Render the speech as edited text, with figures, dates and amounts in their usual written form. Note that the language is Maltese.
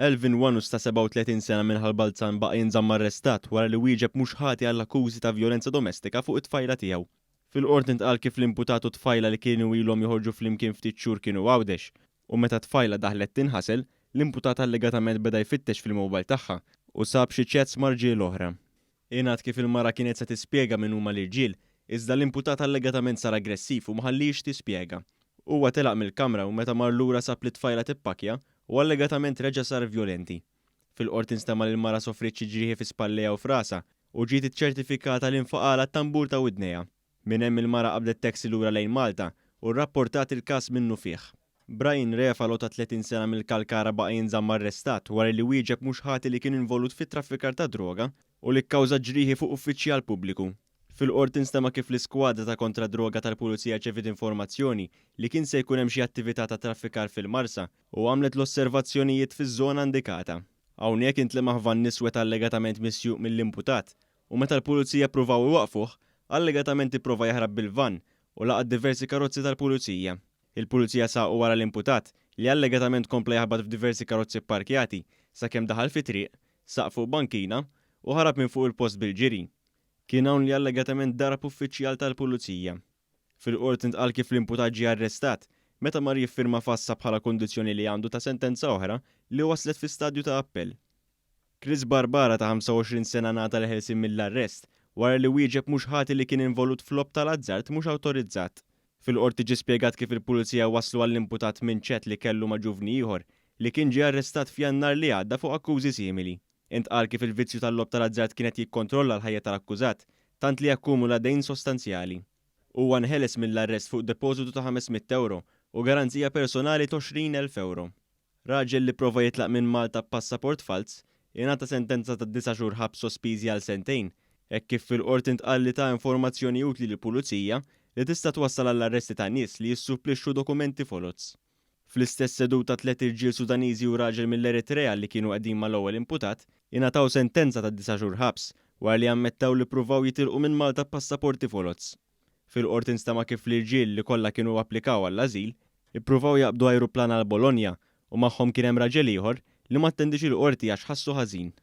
Elvin Wanus ta' 37 sena minn Ħalbalzan baqa' jinżamm arrestat wara li wieġeb mhux ħati għall-akkużi ta' vjolenza domestika fuq it-tfajla tiegħu. Fil-qort intqal kif l-imputatu tfajla li kienu ilhom joħorġu flimkien ftit xhur kienu għawdex u meta tfajla daħlet tinħasel, l-imputat allegatament beda jfittex fil-mowbajl tagħha u sab xi chats ma' rġiel oħra. Ingħad kif il-mara kienet se tispjega min huma l-irġiel, iżda l-imputat allegatament sar aggressiv u ma ħallix tispjega. Huwa telaq mill-kamra u meta mar lura sab li tfajla tippakja u allegatament reġa' sar vjolenti. Fil-qort instama li l-mara sofriet xi ġrieħi fi spallejha u f'rasha u ġiet iċċertifikata li infaqala t-tambur ta' widnejha. Minn hemm il-mara qabdet taxi lura lejn Malta u rrapportat il-każ minnu fih. Brian Refalo ta' 30 sena mill-Kalkara baqa' jinżamm arrestat wara li wieġeb mhux ħati li kien involut fit-traffikar ta' droga u li kkawża ġrieħi fuq uffiċjal pubbliku. Fil-qort instama kif l-iskwadra ta' kontra droga tal-Pulizija ċevit informazzjoni li kien se jkun hemm xi attività ta' traffikar fil-Marsa u għamlet l-osservazzjonijiet fiż-żona indikata. Hawnhekk intlemaħ van niswed allegatament misjuq mill-imputat u meta l-Pulizija ppruvaw iwaqfuh, allegatament ipprova jaħrab bil-van u laqad diversi karozzi tal-Pulizija. Il-Pulizija saqu wara l-imputat li allegatament kompla jaħbad f'diversi karozzi pparkjati sakemm daħal fi triq, saq fuq bankina u ħarab minn fuq il-post bil-ġiri. Kien hawn li allegatament darab uffiċjal tal-Pulizija. Fil-qort intqal kif l-imputat ġie arrestat meta mar jiffirma fassa bħala kundizzjoni li għandu ta' sentenza oħra li waslet fi stadju ta' appell. Chris Barbara ta' 25 sena ngħata l-ħelsien mill-arrest wara li wieġeb mhux ħati li kien involut f'lob tal-azzart mhux awtorizzat. Fil-qort ġie spjegat kif il-Pulizija waslu għall-imputat minn ċett li kellu ma' ġuvni ieħor li kien ġie arrestat f'Jannar li għadda fuq akkużi simili. Intqal kif il-vizzju tal-lob tal-azzart kienet jikkontrolla l-ħajja tal-akkużat tant li jakkumula dejn sostanzjali. Huwa nħeles mill-arrest fuq depożitu ta' 500 euro u garanzija personali ta' 20,000 euro. Raġel li prova jitlaq minn Malta b'passaport fals ingħata sentenza ta' 9 xhur ħabs sospiżi għal sentejn, hekk kif fil-qort intqal li ta' informazzjoni utli lill-Pulizija li tista' twassal għall-arresti ta' nies li jissupplixxu dokumenti folots. Fl-istess seduta 3 irġiel Sudaniżi u raġel mill-Eritrea li kienu qegħdin mal-ewwel imputat ingħataw sentenza ta' 9 xhur ħabs wara li ammettaw li ppruvaw jitilqu minn Malta b'passaporti folots. Fil-qort instama kif l-irġiel li kollha kienu applikaw għall-ażil ippruvaw jaqbdu ajruplan għal Bologna u magħhom kien hemm raġel ieħor li ma attendix il-qorti għax ħassu ħażin.